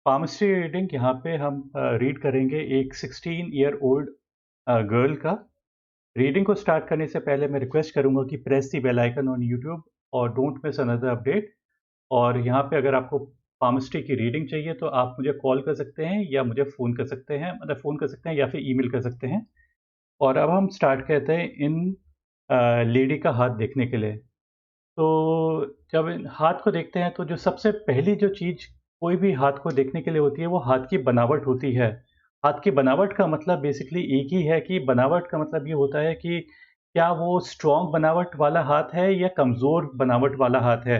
Palmistry reading यहाँ पे हम रीड करेंगे एक 16 ईयर ओल्ड गर्ल का। रीडिंग को स्टार्ट करने से पहले मैं रिक्वेस्ट करूँगा कि press the bell icon on YouTube और डोंट मिस अनदर अपडेट। और यहाँ पे अगर आपको पामस्ट्री की रीडिंग चाहिए तो आप मुझे कॉल कर सकते हैं या मुझे फ़ोन कर सकते हैं, मतलब फ़ोन कर सकते हैं या फिर ईमेल कर सकते हैं। और अब हम स्टार्ट करते हैं इन लेडी का हाथ देखने के लिए। तो जब इन हाथ को देखते हैं तो जो सबसे पहली जो चीज़ कोई भी हाथ को देखने के लिए होती है वो हाथ की बनावट होती है। हाथ की बनावट का मतलब बेसिकली एक ही है कि बनावट का मतलब ये होता है कि क्या वो स्ट्रॉन्ग बनावट वाला हाथ है या कमज़ोर बनावट वाला हाथ है।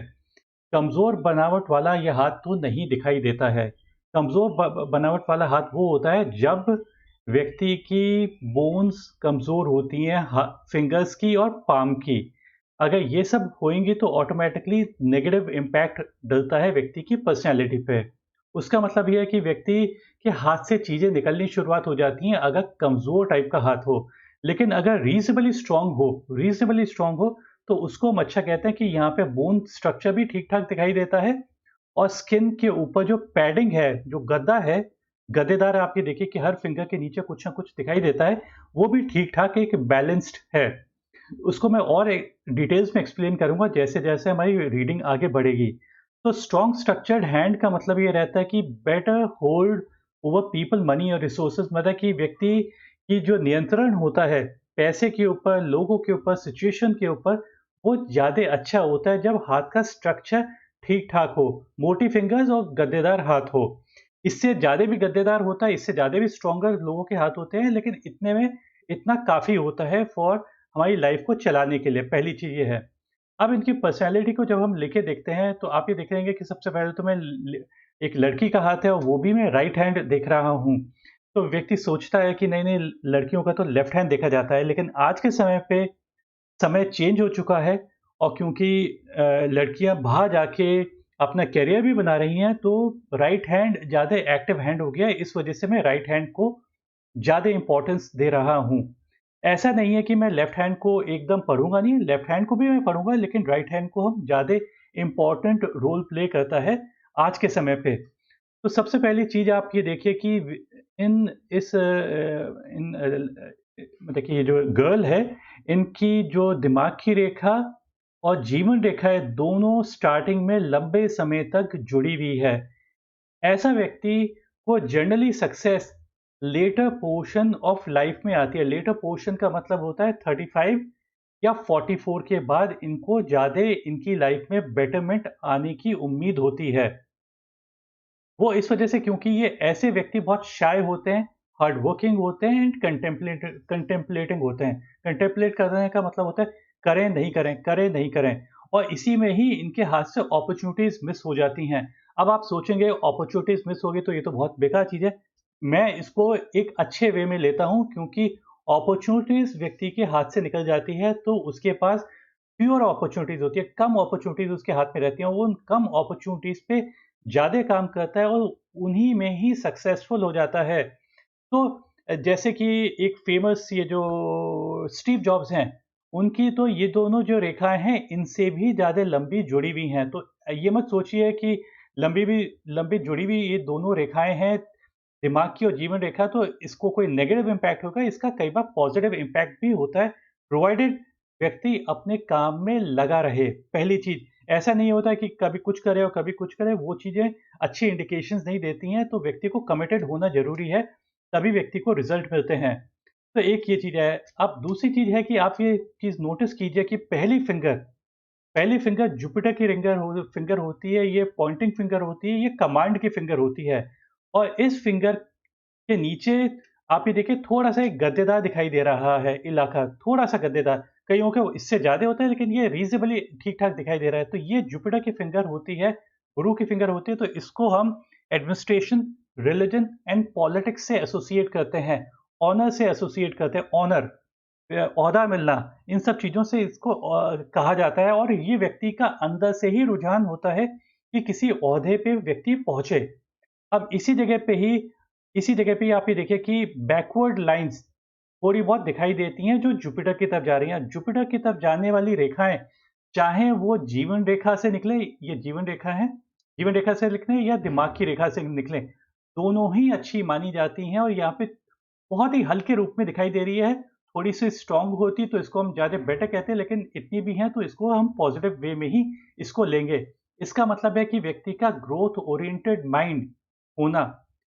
कमज़ोर बनावट वाला ये हाथ तो नहीं दिखाई देता है। कमज़ोर बनावट वाला हाथ वो होता है जब व्यक्ति की बोन्स कमज़ोर होती हैं, फिंगर्स की और पाम की। अगर ये सब होएँगी तो ऑटोमैटिकली नेगेटिव इम्पैक्ट डलता है व्यक्ति की पर्सनैलिटी पे। उसका मतलब ये है कि व्यक्ति के हाथ से चीज़ें निकलनी शुरुआत हो जाती हैं अगर कमज़ोर टाइप का हाथ हो। लेकिन अगर रीज़नेबली स्ट्रॉन्ग हो तो उसको हम अच्छा कहते हैं कि यहाँ पे बोन स्ट्रक्चर भी ठीक-ठाक दिखाई देता है और स्किन के ऊपर जो पैडिंग है, जो गद्दा है, गद्देदार आप ये देखिए कि हर फिंगर के नीचे कुछ ना कुछ दिखाई देता है, वो भी ठीक-ठाक एक बैलेंस्ड है। उसको मैं और एक डिटेल्स में एक्सप्लेन करूँगा जैसे-जैसे हमारी रीडिंग आगे बढ़ेगी। तो स्ट्रॉन्ग स्ट्रक्चर्ड हैंड का मतलब ये रहता है कि better hold over people, money और रिसोर्सेज़, मतलब कि व्यक्ति की जो नियंत्रण होता है, पैसे के ऊपर, लोगों के ऊपर, सिचुएशन के ऊपर, वो ज़्यादा अच्छा होता है जब हाथ का स्ट्रक्चर ठीक-ठाक हो, मोटी फिंगर्स और गद्देदार हाथ हो। इससे ज़्यादा भी गद्देदार होता है, इससे ज़्यादा भी स्ट्रॉन्गर लोगों के हाथ होते हैं, लेकिन इतने में इतना काफ़ी होता है फॉर हमारी लाइफ को चलाने के लिए, पहली चीज़ ये है। अब इनकी पर्सनैलिटी को जब हम लेके देखते हैं, तो आप ये देखेंगे कि सबसे पहले तो मैं ल एक लड़की का हाथ है और वो भी मैं राइट हैंड देख रहा हूँ। तो व्यक्ति सोचता है कि नहीं-नहीं, लड़कियों का तो लेफ्ट हैंड देखा जाता है, लेकिन आज के समय पे समय चेंज हो चुका है और क्योंकि लड़कियां बाहर जाके अपना करियर भी बना रही हैं तो राइट हैंड ज़्यादा एक्टिव हैंड हो गया है। इस वजह से मैं राइट हैंड को ज़्यादा इम्पोर्टेंस दे रहा हूँ। ऐसा नहीं है कि मैं लेफ्ट हैंड को एकदम पढ़ूंगा नहीं, लेफ्ट हैंड को भी मैं पढ़ूंगा, लेकिन राइट हैंड को हम ज़्यादा इम्पोर्टेंट रोल प्ले करता है आज के समय पे। तो सबसे पहली चीज़ आप ये देखिए कि इन इस देखिए ये जो गर्ल है, इनकी जो दिमाग की रेखा और जीवन रेखा है, दोनों स्टार्टिंग में लंबे समय तक जुड़ी हुई है। ऐसा व्यक्ति को generally success latter portion of life में आती है। लेटर पोर्शन का मतलब होता है 35 या 44 के बाद इनको ज़्यादा इनकी लाइफ में बेटरमेंट आने की उम्मीद होती है। वो इस वजह से क्योंकि ये ऐसे व्यक्ति बहुत शाय होते हैं, हार्ड वर्किंग होते हैं एंड कंटेम्पलेटिंग होते हैं। कंटेम्पलेट करने का मतलब होता है करें, नहीं करें, करें, नहीं करें, और इसी में ही इनके हाथ से अपॉर्च्युनिटीज़ मिस हो जाती हैं। अब आप सोचेंगे अपॉर्च्युनिटीज़ मिस हो गई तो ये तो बहुत बेकार चीज़ है। मैं इसको एक अच्छे वे में लेता हूँ क्योंकि अपॉर्च्युनिटीज़ व्यक्ति के हाथ से निकल जाती है तो उसके पास फ्यूअर अपॉर्च्युनिटीज़ होती है, कम अपॉर्च्युनिटीज़ उसके हाथ में रहती हैं। वो उन कम अपॉर्च्युनिटीज़ पे ज़्यादा काम करता है और उन्हीं में ही सक्सेसफुल हो जाता है। तो जैसे कि एक फ़ेमस ये जो स्टीव जॉब्स हैं, उनकी तो ये दोनों जो रेखाएँ हैं, इनसे भी ज़्यादा लंबी जुड़ी हुई हैं। तो ये मत सोचिए कि लंबी जुड़ी हुई ये दोनों रेखाएँ हैं, दिमाग की और जीवन रेखा, तो इसको कोई नेगेटिव इम्पैक्ट होगा, इसका कई बार पॉज़िटिव इम्पैक्ट भी होता है, प्रोवाइडेड व्यक्ति अपने काम में लगा रहे। पहली चीज़, ऐसा नहीं होता है कि कभी कुछ करे और कभी कुछ करे, वो चीज़ें अच्छी इंडिकेशंस नहीं देती हैं, तो व्यक्ति को कमिटेड होना ज़रूरी है, तभी व्यक्ति को रिज़ल्ट मिलते हैं। तो एक ये चीज़ है। अब दूसरी चीज़ है कि आप ये चीज़ नोटिस कीजिए कि पहली फिंगर जुपिटर की फिंगर होती है, ये पॉइंटिंग फिंगर होती है, ये कमांड की फिंगर होती है। और इस फिंगर के नीचे आप ये देखिए थोड़ा-सा एक गद्देदार दिखाई दे रहा है इलाका, थोड़ा-सा गद्देदार। कईयों के इससे ज़्यादा होता है लेकिन ये रीज़नेबली ठीक-ठाक दिखाई दे रहा है। तो ये जुपिटर की फिंगर होती है, गुरु की फिंगर होती है, तो इसको हम एडमिनिस्ट्रेशन, रिलिजन एंड पॉलिटिक्स से एसोसिएट करते हैं, ऑनर से एसोसिएट करते हैं, ऑनर, ओहदा मिलना, इन सब चीज़ों से इसको कहा जाता है और ये व्यक्ति का अंदर से ही रुझान होता है कि किसी ओहदे पे व्यक्ति पहुँचे। अब इसी जगह पे ही आप ये देखिए कि बैकवर्ड लाइन्स थोड़ी बहुत दिखाई देती हैं जो जुपिटर की तरफ जा रही हैं। जुपिटर की तरफ जाने वाली रेखाएँ, चाहे वो जीवन रेखा से निकले, ये जीवन रेखा है, जीवन रेखा से लिखने या दिमाग की रेखा से निकलें, दोनों ही अच्छी मानी जाती हैं और यहाँ पे बहुत ही हल्के रूप में दिखाई दे रही है। थोड़ी-सी स्ट्रॉन्ग होती तो इसको हम ज़्यादा बेटर कहते हैं, लेकिन इतनी भी हैं तो इसको हम पॉजिटिव वे में ही इसको लेंगे। इसका मतलब है कि व्यक्ति का ग्रोथ ओरिएंटेड माइंड होना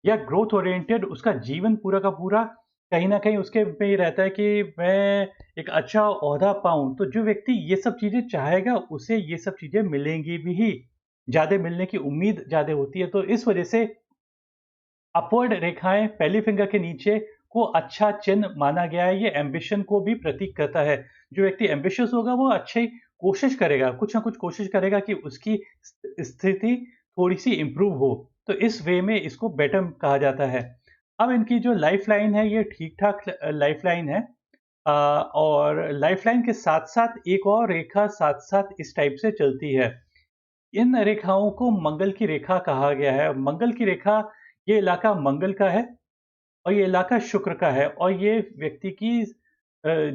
या ग्रोथ ओरिएंटेड उसका जीवन पूरा का पूरा कहीं न कहीं उसके में ही रहता है कि मैं एक अच्छा ओहदा पाऊँ। तो जो व्यक्ति ये सब चीज़ें चाहेगा, उसे ये सब चीज़ें मिलेंगी भी ही। ज़्यादा मिलने की उम्मीद ज़्यादा होती है। तो इस वजह से अपवर्ड रेखाएँ पहली फिंगर के नीचे को अच्छा चिन्ह माना गया है। ये एम्बिशन को भी प्रतीक करता है। जो व्यक्ति एम्बिशियस होगा वो अच्छी कोशिश करेगा, कुछ ना कुछ कोशिश करेगा कि उसकी स्थिति थोड़ी-सी इम्प्रूव हो। तो इस वे में इसको बेटर कहा जाता है। अब इनकी जो लाइफ़लाइन है ये ठीक-ठाक लाइफ़लाइन है। और लाइफ़लाइन के साथ-साथ एक और रेखा साथ-साथ इस टाइप से चलती है। इन रेखाओं को मंगल की रेखा कहा गया है। मंगल की रेखा, ये इलाका मंगल का है और ये इलाका शुक्र का है और ये व्यक्ति की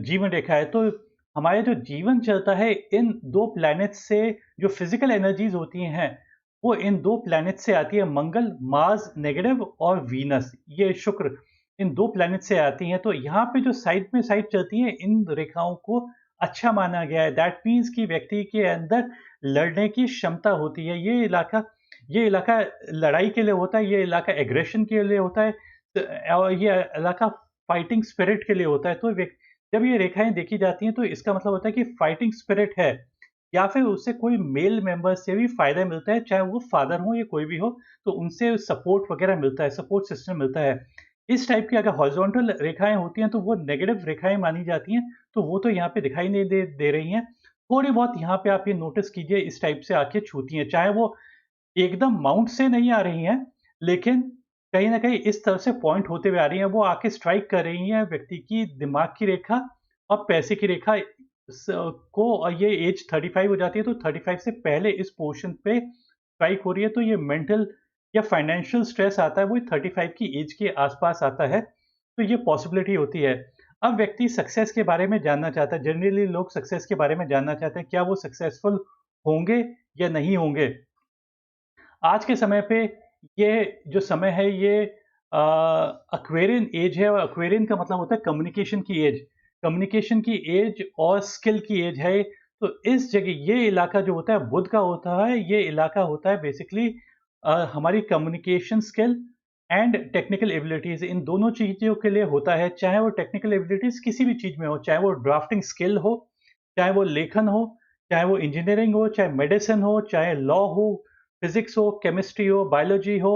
जीवन रेखा है। तो हमारे जो जीवन चलता है इन 2 प्लैनेट से, जो फिज़िकल एनर्जीज़ होती हैं, वो इन 2 प्लैनेट से आती है। मंगल, मार्स नेगेटिव और वीनस, ये शुक्र, इन 2 प्लैनेट से आती हैं। तो यहाँ पे जो साइड में साइड चलती हैं, इन रेखाओं को अच्छा माना गया है। दैट मीन्स कि व्यक्ति के अंदर लड़ने की क्षमता होती है। ये इलाका लड़ाई के लिए होता है, ये इलाका एग्रेशन के लिए होता है। और ये इलाका फाइटिंग स्पिरिट के लिए होता है। तो जब ये रेखाएँ देखी जाती हैं तो इसका मतलब होता है कि फाइटिंग स्पिरिट है या फिर उससे कोई मेल मेंबर से भी फ़ायदा मिलता है, चाहे वो फादर हो या कोई भी हो, तो उनसे सपोर्ट वगैरह मिलता है, सपोर्ट सिस्टम मिलता है। इस टाइप की अगर हॉरिज़ॉन्टल रेखाएँ होती हैं तो वो नेगेटिव रेखाएँ मानी जाती हैं, तो वो तो यहाँ पे दिखाई नहीं दे रही हैं। थोड़ी बहुत यहाँ पे आप ये नोटिस कीजिए, इस टाइप से आके छूती हैं, चाहे वो एकदम माउंट से नहीं आ रही हैं, लेकिन कहीं न कहीं इस तरह से पॉइंट होते हुए आ रही हैं, वो आके स्ट्राइक कर रही हैं व्यक्ति की दिमाग की रेखा और पैसे की रेखा स को। और ये एज 35 हो जाती है, तो 35 से पहले इस पोर्शन पे स्ट्राइक हो रही है, तो ये मेंटल या फाइनेंशियल स्ट्रेस आता है, वो 35 की एज के आस-पास आता है, तो ये पॉसिबिलिटी होती है। अब व्यक्ति सक्सेस के बारे में जानना चाहता है, जनरली लोग सक्सेस के बारे में जानना चाहते हैं, क्या वो सक्सेसफुल होंगे या नहीं होंगे? आज के समय पे ये जो समय है ये एक्वेरियन एज है और एक्वेरियन का मतलब होता है कम्युनिकेशन की एज। कम्युनिकेशन की एज और स्किल की एज है। तो इस जगह ये इलाका जो होता है बुध का होता है, ये इलाका होता है बेसिकली हमारी communication skill and technical abilities, इन दोनों चीज़ों के लिए होता है। चाहे वो टेक्निकल एबिलिटीज़ किसी भी चीज़ में हो, चाहे वो ड्राफ्टिंग स्किल हो, चाहे वो लेखन हो, चाहे वो इंजीनियरिंग हो, चाहे मेडिसिन हो, चाहे लॉ हो, फिजिक्स हो, केमिस्ट्री हो, बायोलॉजी हो,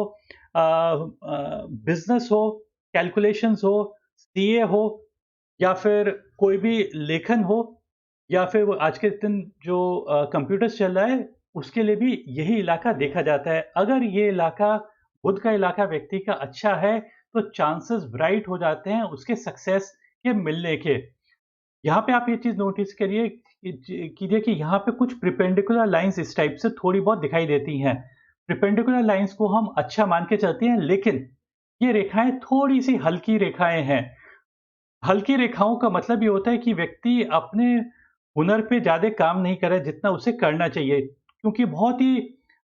बिजनेस हो, कैलकुलेशंस हो, सीए हो, या फिर कोई भी लेखन हो, या फिर वो आज के दिन जो कंप्यूटर्स चल रहा है उसके लिए भी यही इलाका देखा जाता है। अगर ये इलाका, बुध का इलाका व्यक्ति का अच्छा है तो चांसेस ब्राइट हो जाते हैं उसके सक्सेस के मिलने के। यहाँ पे आप ये चीज़ नोटिस करिए कीजिए कि यहाँ पे कुछ परपेंडिकुलर लाइन्स इस टाइप से थोड़ी बहुत दिखाई देती हैं। परपेंडिकुलर लाइन्स को हम अच्छा मान के चलते हैं, लेकिन ये रेखाएँ थोड़ी-सी हल्की रेखाएँ हैं। हल्की रेखाओं का मतलब ये होता है कि व्यक्ति अपने हुनर पे ज़्यादा काम नहीं कर रहा है जितना उसे करना चाहिए। क्योंकि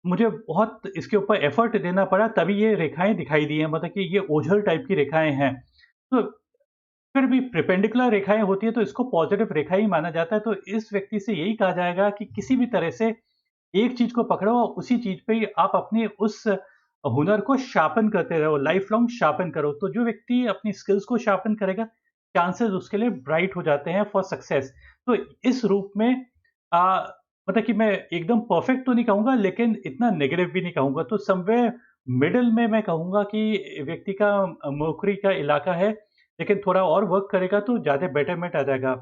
मुझे बहुत इसके ऊपर एफर्ट देना पड़ा तभी ये रेखाएँ दिखाई दी हैं, मतलब कि ये ओझल टाइप की रेखाएँ हैं। तो फिर भी परपेंडिकुलर रेखाएँ होती हैं तो इसको पॉज़िटिव रेखा ही माना जाता है। तो इस व्यक्ति से यही कहा जाएगा कि किसी भी तरह से एक चीज़ को पकड़ो और उसी चीज़ पे ही आप अपने उस हुनर को शार्पन करते रहो, लाइफ़ लॉन्ग शार्पन करो। तो जो व्यक्ति अपनी स्किल्स को शार्पन करेगा, चांसेस उसके लिए ब्राइट हो जाते हैं फॉर सक्सेस। तो इस रूप में अ, मतलब कि मैं एकदम परफेक्ट तो नहीं कहूँगा, लेकिन इतना नेगेटिव भी नहीं कहूँगा। तो समवेयर मिडल में मैं कहूँगा कि व्यक्ति का मरकुरी का इलाका है, लेकिन थोड़ा और वर्क करेगा तो ज़्यादा बेटरमेंट आ जाएगा।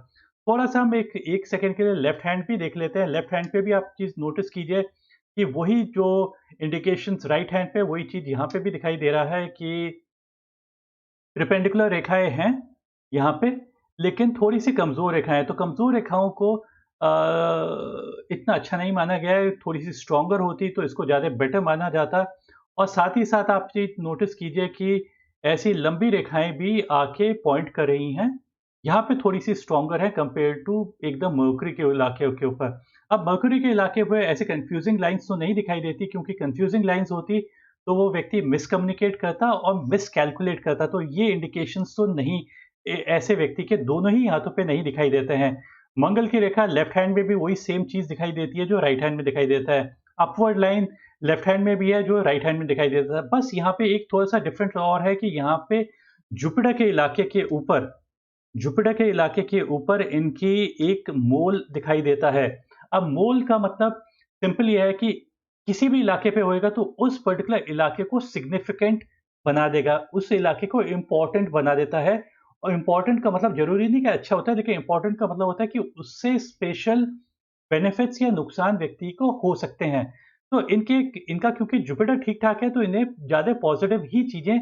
थोड़ा-सा हम एक 1 सेकंड के लिए लेफ्ट हैंड भी देख लेते हैं। लेफ्ट हैंड पे भी आप चीज़ नोटिस कीजिए कि वही जो इंडिकेशंस राइट हैंड पे, वही चीज़ यहाँ पे भी दिखाई दे रहा है कि परपेंडिकुलर रेखाएँ हैं यहाँ पे, लेकिन थोड़ी-सी कमज़ोर रेखाएँ हैं। तो कमज़ोर रेखाओं को इतना अच्छा नहीं माना गया है, थोड़ी-सी स्ट्रॉन्गर होती तो इसको ज़्यादा बेटर माना जाता। और साथ ही साथ आप चीज़ नोटिस कीजिए कि ऐसी लंबी रेखाएँ भी आके पॉइंट कर रही हैं। यहाँ पे थोड़ी-सी स्ट्रॉन्गर है कंपेयर टू एकदम मरकरी के इलाके के ऊपर। अब मर्क्यूरी के इलाके पे ऐसे कंफ्यूजिंग लाइंस तो नहीं दिखाई देती, क्योंकि कंफ्यूजिंग लाइंस होती तो वो व्यक्ति मिसकम्युनिकेट करता और मिसकैलकुलेट करता, तो ये इंडिकेशंस तो नहीं ऐसे व्यक्ति के दोनों ही हाथों पे नहीं दिखाई देते हैं। मंगल की रेखा लेफ्ट हैंड में भी वही सेम चीज दिखाई देती है जो राइट हैंड में दिखाई देता है। अपवर्ड लाइन लेफ्ट हैंड में भी है जो राइट हैंड में दिखाई देता है। बस यहाँ पे एक थोड़ा सा डिफरेंट और है कि यहाँ पे जुपिटर के इलाके के ऊपर जुपिटर के इलाके के ऊपर इनकी एक मोल दिखाई देता है। अब मोल का मतलब सिंपल ये है कि किसी भी इलाके पे होएगा तो उस पर्टिकुलर इलाके को सिग्निफिकेंट बना देगा, उस इलाके को इम्पोर्टेंट बना देता है। और इम्पोर्टेंट का मतलब जरूरी नहीं कि अच्छा होता है, लेकिन इम्पोर्टेंट का मतलब होता है कि उससे स्पेशल बेनिफिट्स या नुकसान व्यक्ति को हो सकते हैं। तो इनके इनका क्योंकि जुपिटर ठीक ठाक है तो इन्हें ज्यादा पॉजिटिव ही चीजें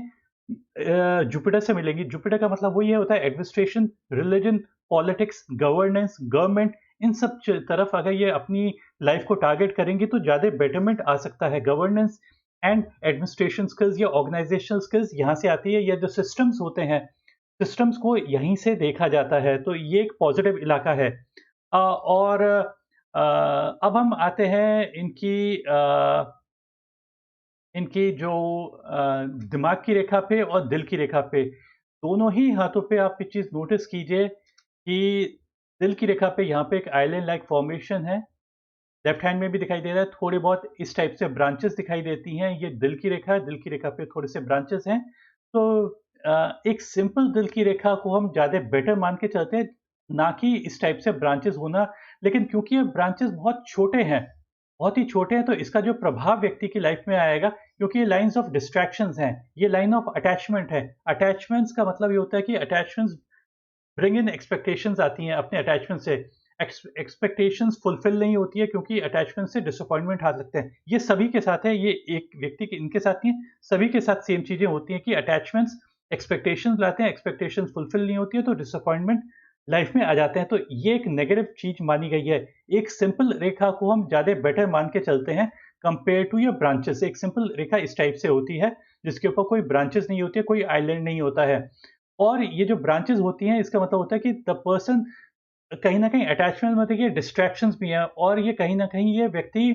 जुपिटर से मिलेंगी। जुपिटर का मतलब वही होता है administration, religion, politics, governance, government, इन सब तरफ अगर ये अपनी लाइफ को टारगेट करेंगे तो ज्यादा बेटरमेंट आ सकता है। गवर्नेंस एंड एडमिनिस्ट्रेशन स्किल्स या ऑर्गेनाइजेशनल स्किल्स यहाँ से आती है, या जो सिस्टम्स होते हैं सिस्टम्स को यहीं से देखा जाता है, तो ये एक पॉजिटिव इलाका है। और अब हम आते हैं इनकी जो दिमाग की रेखा पे और दिल की रेखा पे, दोनों ही हाथों पे आप एक चीज नोटिस कीजिए कि दिल की रेखा पे यहाँ पे एक आइलैंड लाइक फॉर्मेशन है। लेफ्ट हैंड में भी दिखाई दे रहा है, थोड़ी बहुत इस टाइप से ब्रांचेस दिखाई देती हैं। ये दिल की रेखा है, दिल की रेखा पे थोड़े से ब्रांचेस हैं। तो एक सिंपल दिल की रेखा को हम ज्यादा बेटर मान के चलते हैं, ना कि इस टाइप से ब्रांचेस होना। लेकिन क्योंकि ये ब्रांचेस बहुत छोटे हैं, बहुत ही छोटे हैं, तो इसका जो प्रभाव व्यक्ति की लाइफ में आएगा, क्योंकि ये लाइन्स ऑफ डिस्ट्रैक्शंस हैं, ये लाइन ऑफ अटैचमेंट है। अटैचमेंट्स का मतलब ये होता है कि अटैचमेंट्स ब्रिंग इन एक्सपेक्टेशंस आती हैं अपने अटैचमेंट से। एक्सपेक्टेशंस फुलफिल नहीं होती है क्योंकि अटैचमेंट से डिसअपॉइंटमेंट आ सकते हैं। ये सभी के साथ है, ये एक व्यक्ति के इनके साथ नहीं है, सभी के साथ सेम चीजें होती हैं कि अटैचमेंट्स एक्सपेक्टेशंस लाते हैं, एक्सपेक्टेशंस फुलफिल नहीं होती है तो डिसअपॉइंटमेंट लाइफ में आ जाते हैं। तो ये एक नेगेटिव चीज मानी गई है। एक सिंपल रेखा को हम ज्यादा बेटर मान के चलते हैं कंपेयर टू योर ब्रांचेस। एक सिंपल रेखा इस टाइप से होती है जिसके ऊपर कोई ब्रांचेस नहीं होती है, कोई आइलैंड नहीं होता है। और ये जो ब्रांचेस होती हैं इसका मतलब होता है कि द पर्सन कहीं न कहीं अटैचमेंट में देखिए डिस्ट्रैक्शंस भी हैं, और ये कहीं न कहीं ये व्यक्ति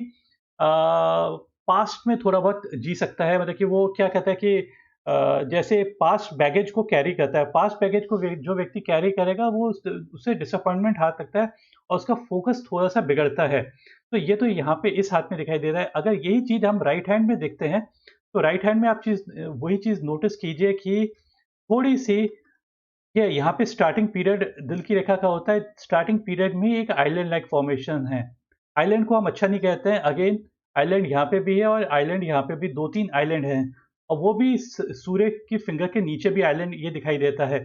पास्ट में थोड़ा बहुत जी सकता है। मतलब कि वो क्या कहता है कि जैसे पास्ट बैगेज को कैरी करता है, पास्ट बैगेज को जो व्यक्ति कैरी करेगा वो उससे डिसअपॉइंटमेंट आ सकता है और उसका फोकस थोड़ा-सा बिगड़ता है। तो ये तो यहाँ पे इस हाथ में दिखाई दे रहा है। अगर यही चीज़ हम राइट हैंड में देखते हैं, तो राइट हैंड में आप वही चीज़ नोटिस कीजिए कि थोड़ी-सी ये यहाँ पे स्टार्टिंग पीरियड दिल की रेखा का होता है। स्टार्टिंग पीरियड में एक आइलैंड लाइक फॉर्मेशन है। आइलैंड को हम अच्छा नहीं कहते हैं। अगेन आइलैंड यहाँ पे भी है और आइलैंड यहाँ पे भी 2-3 आइलैंड हैं, और वो भी सूर्य की फिंगर के नीचे भी आइलैंड ये दिखाई देता है।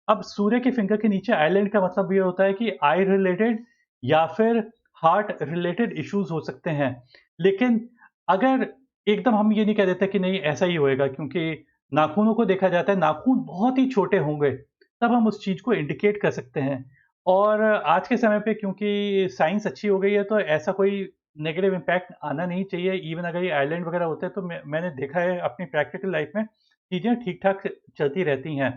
अब सूर्य के फिंगर के नीचे आइलैंड का मतलब ये होता है कि आई रिलेटेड या फिर हार्ट रिलेटेड इश्यूज हो सकते हैं। लेकिन अगर एकदम हम ये नहीं कह देते कि नहीं ऐसा ही होएगा, क्योंकि नाखूनों को देखा जाता है, नाखून बहुत ही छोटे होंगे तब हम उस चीज़ को इंडिकेट कर सकते हैं। और आज के समय पे क्योंकि साइंस अच्छी हो गई है तो ऐसा कोई नेगेटिव इम्पैक्ट आना नहीं चाहिए। इवन अगर ये आइलैंड वगैरह होते हैं तो मैंने देखा है अपनी प्रैक्टिकल लाइफ में चीज़ें ठीक-ठाक चलती रहती हैं।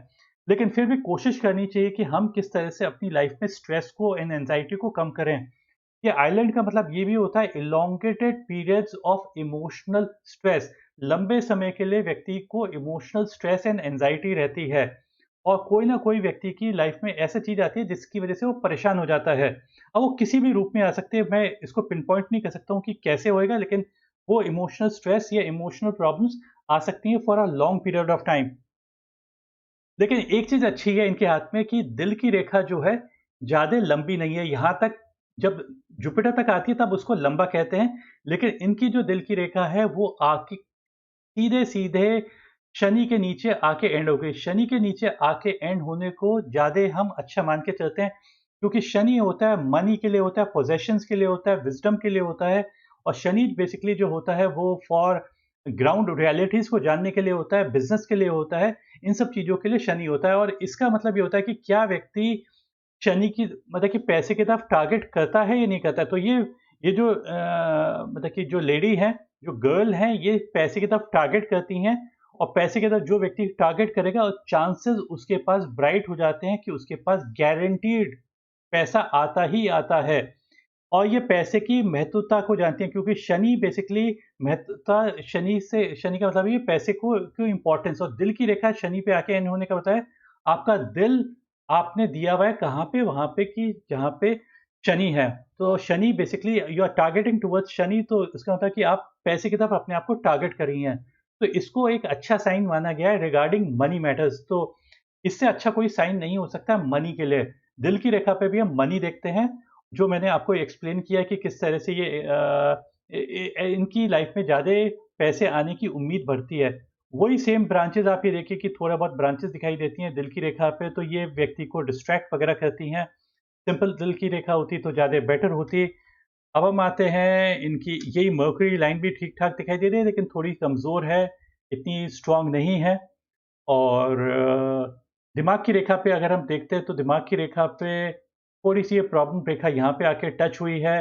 लेकिन फिर भी कोशिश करनी चाहिए कि हम किस तरह से अपनी लाइफ में स्ट्रेस को एंड एंग्ज़ायटी को कम करें। ये आइलैंड का मतलब ये भी होता है elongated periods of emotional stress. लंबे समय के लिए व्यक्ति को इमोशनल स्ट्रेस एंड एंग्ज़ायटी रहती है, और कोई ना कोई व्यक्ति की लाइफ में ऐसी चीज आती है जिसकी वजह से वो परेशान हो जाता है। अब वो किसी भी रूप में आ सकती है, मैं इसको पिन पॉइंट नहीं कर सकता हूँ कि कैसे होएगा, लेकिन वो इमोशनल स्ट्रेस या इमोशनल प्रॉब्लम्स आ सकती हैं for a long period of time. लेकिन एक चीज अच्छी है इनके हाथ में कि दिल की रेखा जो है ज्यादा लंबी नहीं है। यहाँ तक जब जुपिटर तक आती है तब उसको लंबा कहते हैं, लेकिन इनकी जो दिल की रेखा है वो आके सीधे-सीधे शनि के नीचे आके एंड हो गई। शनि के नीचे आके एंड होने को ज़्यादा हम अच्छा मान के चलते हैं, क्योंकि शनि होता है मनी के लिए, होता है पोज़ेशंस के लिए, होता है विज़डम के लिए होता है। और शनि बेसिकली जो होता है वो फॉर ग्राउंड रियलिटीज़ को जानने के लिए होता है, बिज़नेस के लिए होता है, इन सब चीज़ों के लिए शनि होता है। और इसका मतलब ये होता है कि क्या व्यक्ति शनि की मतलब कि पैसे की तरफ टारगेट करता है या नहीं करता है। तो ये जो मतलब कि जो लेडी है, जो गर्ल है, ये पैसे की तरफ टारगेट करती हैं, और पैसे की तरफ जो व्यक्ति टारगेट करेगा चांसेस उसके पास ब्राइट हो जाते हैं कि उसके पास गारंटीड पैसा आता ही आता है। और ये पैसे की महत्वता को जानती हैं, क्योंकि शनि बेसिकली महत्वता, शनि का मतलब ये पैसे को क्यों इम्पोर्टेंस, और दिल की रेखा शनि पे आके एंड होने का मतलब है आपका दिल आपने दिया हुआ है कहाँ पे, वहाँ पे कि जहाँ पे शनि है। तो Shani basically you are targeting towards Shani, तो इसका मतलब है कि आप पैसे की तरफ अपने आप को टारगेट कर रही हैं। तो इसको एक अच्छा साइन माना गया है रिगार्डिंग मनी मैटर्स। तो इससे अच्छा कोई साइन नहीं हो सकता मनी के लिए। दिल की रेखा पे भी हम मनी देखते हैं, जो मैंने आपको एक्सप्लेन किया कि किस तरह से ये इनकी लाइफ में ज़्यादा पैसे आने की उम्मीद बढ़ती है। वही सेम ब्रांचेज़ आप ये देखिए कि थोड़ा बहुत ब्रांचेज़ दिखाई देती हैं दिल की रेखा पे, तो ये व्यक्ति को डिस्ट्रैक्ट वगैरह करती हैं। सिंपल दिल की रेखा होती तो ज़्यादा बेटर होती। अब हम आते हैं इनकी, यही मर्करी लाइन भी ठीक-ठाक दिखाई दे रही है, लेकिन थोड़ी कमज़ोर है, इतनी स्ट्रॉन्ग नहीं है। और दिमाग की रेखा पे अगर हम देखते हैं तो दिमाग की रेखा पे थोड़ी-सी ये प्रॉब्लम रेखा यहाँ पे आके टच हुई है।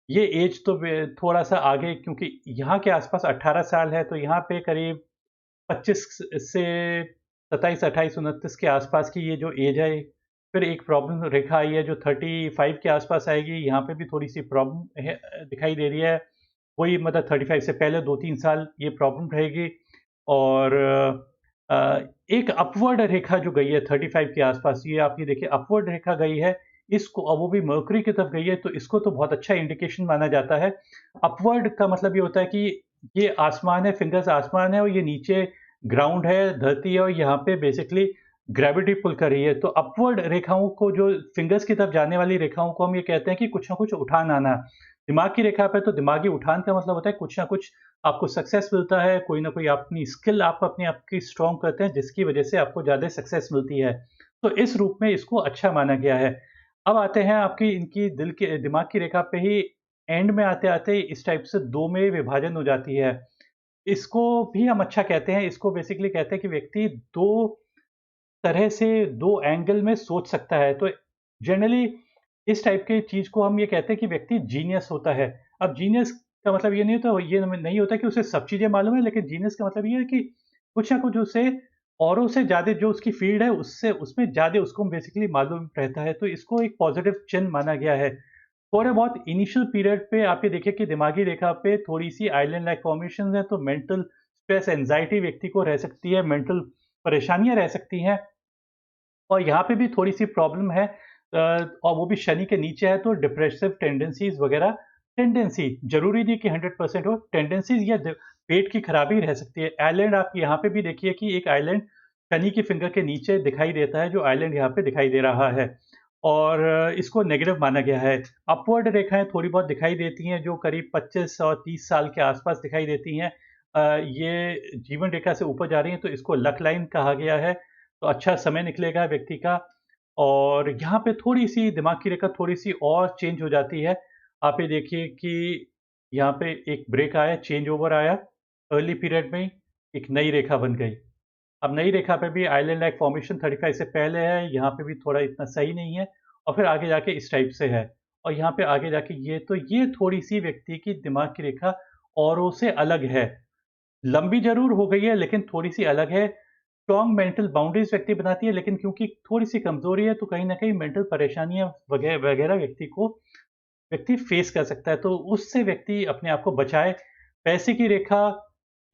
ये एज तो थोड़ा-सा आगे, क्योंकि यहाँ के आस-पास 18 साल है, तो यहाँ पे करीब 25 से 27, 28, 29 के आस-पास की ये जो एज है। फिर एक प्रॉब्लम रेखा आई है जो 35 के आस-पास आएगी, यहाँ पे भी थोड़ी-सी प्रॉब्लम है, दिखाई दे रही है। वही मतलब 35 से पहले 2-3 साल ये प्रॉब्लम रहेगी। और एक अपवर्ड रेखा जो गई है 35 के आसपास, ये आप ये देखिए अपवर्ड रेखा गई है, इसको, और वो भी मर्करी की तरफ गई है, तो इसको तो बहुत अच्छा इंडिकेशन माना जाता है। अपवर्ड का मतलब ये होता है कि ये आसमान है, फिंगर्स आसमान है और ये नीचे ग्राउंड है, धरती है, और यहाँ पे बेसिकली ग्रेविटी पुल कर रही है। तो अपवर्ड रेखाओं को, जो फिंगर्स की तरफ जाने वाली रेखाओं को हम ये कहते हैं कि कुछ ना कुछ उठान आना। दिमाग की रेखा पे तो दिमागी उठान का मतलब होता है कुछ ना कुछ आपको सक्सेस मिलता है, कोई ना कोई अपनी स्किल आप अपने आप की स्ट्रॉन्ग करते हैं, जिसकी वजह से आपको ज़्यादा सक्सेस मिलती है। तो इस रूप में इसको अच्छा माना गया है। अब आते हैं आपकी इनकी दिल के दिमाग की रेखा पे ही एंड में आते-आते इस टाइप से 2 में विभाजन हो जाती है। इसको भी हम अच्छा कहते हैं, इसको बेसिकली कहते हैं कि व्यक्ति 2 तरह से 2 एंगल में सोच सकता है। तो जनरली इस टाइप की चीज़ को हम ये कहते हैं कि व्यक्ति जीनियस होता है। अब जीनियस का मतलब ये नहीं होता कि उसे सब चीज़ें मालूम है, लेकिन जीनियस का मतलब ये है कि कुछ ना कुछ उसे औरों से ज़्यादा, जो उसकी फ़ील्ड है उससे उसमें ज़्यादा उसको बेसिकली मालूम रहता है। तो इसको एक पॉज़िटिव चिन्ह माना गया है। थोड़े बहुत इनिशियल पीरियड पे आप ये देखिए कि दिमागी रेखा पे थोड़ी-सी आइलैंड लाइक फ़ॉर्मेशंस हैं, तो मेंटल स्ट्रेस, एंग्ज़ायटी व्यक्ति को रह सकती है, मेंटल परेशानियाँ रह सकती हैं। और यहाँ पे भी थोड़ी-सी प्रॉब्लम है, और वो भी शनि के नीचे है, तो डिप्रेसिव टेंडेंसीज़ वगैरह, टेंडेंसी ज़रूरी नहीं कि 100% हो, टेंडेंसीज़ या द पेट की खराबी रह सकती है। आइलैंड आप यहाँ पे भी देखिए कि एक आइलैंड शनि की फिंगर के नीचे दिखाई देता है, जो आइलैंड यहाँ पे दिखाई दे रहा है, और इसको नेगेटिव माना गया है। अपवर्ड रेखाएँ थोड़ी बहुत दिखाई देती हैं, जो करीब 25 और 30 साल के आस-पास दिखाई देती हैं। ये जीवन रेखा से ऊपर जा रही हैं, तो इसको लक लाइन कहा गया है। तो अच्छा समय निकलेगा व्यक्ति का। और यहाँ पे थोड़ी-सी दिमाग की रेखा थोड़ी-सी और चेंज हो जाती है। आप ये देखिए कि यहाँ पे एक ब्रेक आया, चेंज ओवर आया, अर्ली पीरियड में ही एक नई रेखा बन गई। अब नई रेखा पे भी आइलैंड लाइक फॉर्मेशन 35 से पहले है, यहाँ पे भी थोड़ा इतना सही नहीं है, और फिर आगे जाके इस टाइप से है। और यहाँ पे आगे जाके ये थोड़ी-सी व्यक्ति की दिमाग की रेखा औरों से अलग है। लंबी ज़रूर हो गई है, लेकिन थोड़ी-सी अलग है। स्ट्रॉन्ग मेंटल बाउंड्रीज़ व्यक्ति बनाती है, लेकिन क्योंकि थोड़ी-सी कमज़ोरी है, तो कहीं न कहीं मेंटल परेशानियाँ वगैरह व्यक्ति फेस कर सकता है, तो उससे व्यक्ति अपने आप को बचाए। पैसे की रेखा,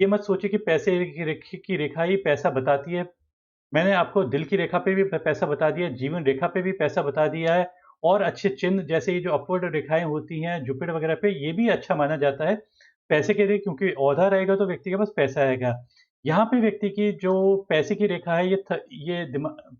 ये मत सोचिए कि पैसे की रेखा ही पैसा बताती है। मैंने आपको दिल की रेखा पे भी पैसा बता दिया, जीवन रेखा पे भी पैसा बता दिया है, और अच्छे चिन्ह जैसे ये जो अपवर्ड रेखाएँ होती हैं, जुपिटर वगैरह पे, ये भी अच्छा माना जाता है पैसे के लिए, क्योंकि औधा रहेगा तो व्यक्ति के पास पैसा आएगा। यहाँ पे व्यक्ति की जो पैसे की रेखा है, ये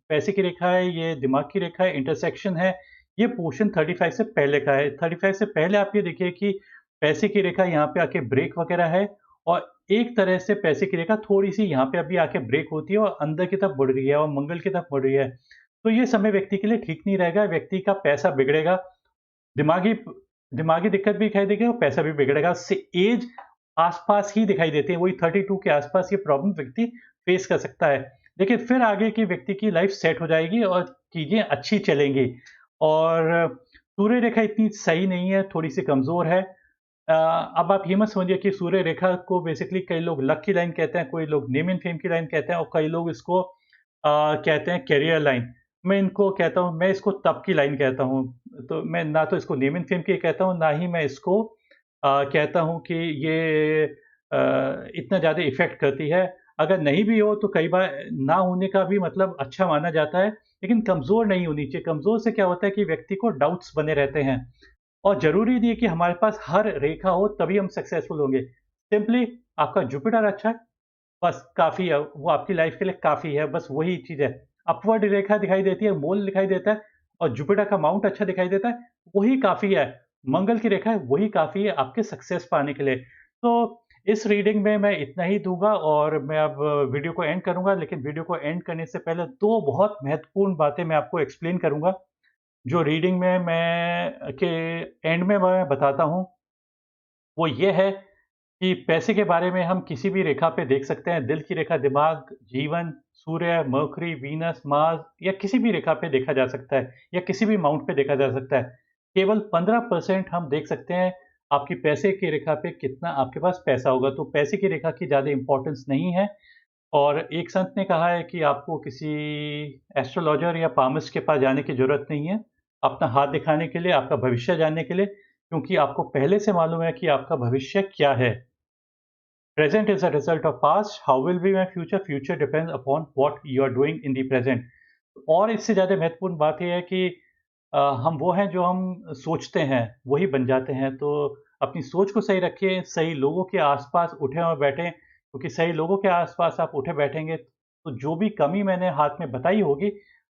पैसे की रेखा है, ये दिमाग की रेखा है, इंटरसेक्शन है, ये पोर्शन 35 से पहले का है। 35 से पहले आप ये देखिए कि पैसे की रेखा यहाँ पे आके ब्रेक वगैरह है, और एक तरह से पैसे की रेखा थोड़ी-सी यहाँ पे अभी आके ब्रेक होती है और अंदर की तरफ बढ़ रही है और मंगल की तरफ बढ़ रही है। तो ये समय व्यक्ति के लिए ठीक नहीं रहेगा, व्यक्ति का पैसा बिगड़ेगा, दिमागी दिमागी दिक्कत भी दिखाई देगी और पैसा भी बिगड़ेगा। से एज आस-पास ही दिखाई देती है, वही 32 के आस-पास ये प्रॉब्लम व्यक्ति फेस कर सकता है। लेकिन फिर आगे की व्यक्ति की लाइफ सेट हो जाएगी और चीज़ें अच्छी चलेंगी। और सूर्य रेखा इतनी सही नहीं है, थोड़ी-सी कमज़ोर है। अब आप ये मत समझिए कि सूर्य रेखा को बेसिकली कई लोग लक की लाइन कहते हैं, कोई लोग नेम एंड फेम की लाइन कहते हैं, और कई लोग इसको कहते हैं करियर लाइन। मैं इनको कहता हूँ, मैं इसको तब की लाइन कहता हूँ। तो मैं ना तो इसको नेम एंड फेम की कहता हूँ, ना ही मैं इसको कहता हूँ कि ये इतना ज़्यादा इफ़ेक्ट करती है। अगर नहीं भी हो तो कई बार ना होने का भी मतलब अच्छा माना जाता है, लेकिन कमज़ोर नहीं होनी चाहिए। कमज़ोर से क्या होता है कि व्यक्ति को डाउट्स बने रहते हैं और ज़रूरी नहीं है कि हमारे पास हर रेखा हो तभी हम सक्सेसफुल होंगे। सिंपली आपका जुपिटर अच्छा है, बस काफ़ी है, वो आपकी लाइफ़ के लिए काफ़ी है, बस वही चीज़ है। अपवर्ड रेखा दिखाई देती है, मोल दिखाई देता है और जुपिटर का माउंट अच्छा दिखाई देता है, वही काफ़ी है। मंगल की रेखा है, वही काफ़ी है आपके सक्सेस पाने के लिए। तो इस रीडिंग में मैं इतना ही दूँगा और मैं अब वीडियो को एंड करूँगा, लेकिन वीडियो को एंड करने से पहले 2 बहुत महत्वपूर्ण बातें मैं आपको एक्सप्लेन करूँगा, जो रीडिंग में मैं के एंड में मैं बताता हूँ। वो ये है कि पैसे के बारे में हम किसी भी रेखा पे देख सकते हैं। दिल की रेखा दिमाग, जीवन, सूर्य, मर्करी, वीनस, मार्स या किसी भी रेखा पे देखा जा सकता है या किसी भी माउंट पे देखा जा सकता है। केवल 15% हम देख सकते हैं आपकी पैसे की रेखा पे कितना आपके पास पैसा होगा। तो पैसे की रेखा की ज़्यादा इम्पोर्टेंस नहीं है और एक संत ने कहा है कि आपको किसी एस्ट्रोलॉजर या पामिस्ट के पास जाने की ज़रूरत नहीं है, अपना हाथ दिखाने के लिए, आपका भविष्य जानने के लिए, क्योंकि आपको पहले से मालूम है कि आपका भविष्य क्या है। Present is a result of past. How will be my future? Future depends upon what you are doing in the present. और इससे ज़्यादा महत्वपूर्ण बात ये है कि हम वो हैं जो हम सोचते हैं, वही बन जाते हैं। तो अपनी सोच को सही रखिए, सही लोगों के आस-पास उठें और बैठें, क्योंकि सही लोगों के आस-पास आप उठे बैठेंगे, तो जो भी कमी मैंने हाथ में बताई होगी,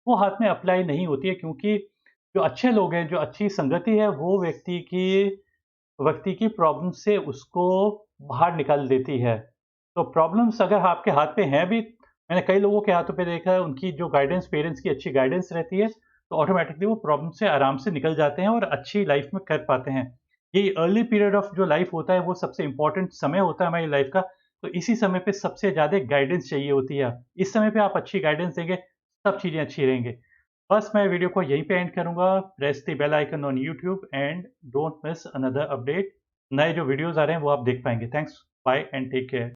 वो हाथ में अप्लाई नहीं होती है, क्योंकि जो अच्छे लोग हैं, जो अच्छी संगति है, वो व्यक्ति की प्रॉब्लम से उसको बाहर निकाल देती है। तो प्रॉब्लम्स अगर आपके हाथ पे हैं भी, मैंने कई लोगों के हाथों पे देखा है, उनकी जो गाइडेंस पेरेंट्स की अच्छी गाइडेंस रहती है, तो ऑटोमैटिकली वो प्रॉब्लम से आराम से निकल जाते हैं और अच्छी लाइफ़ में कर पाते हैं। ये अर्ली पीरियड ऑफ जो लाइफ़ होता है, वो सबसे इम्पोर्टेंट समय होता है हमारी लाइफ़ का, तो इसी समय पे सबसे ज़्यादा गाइडेंस चाहिए होती है। इस समय पे आप अच्छी गाइडेंस देंगे, सब चीज़ें अच्छी रहेंगी। बस मैं वीडियो को यहीं पे एंड करूँगा। Press the bell icon on YouTube and don't miss another update. नए जो वीडियोज़ आ रहे हैं वो आप देख पाएँगे। Thanks, bye and take care.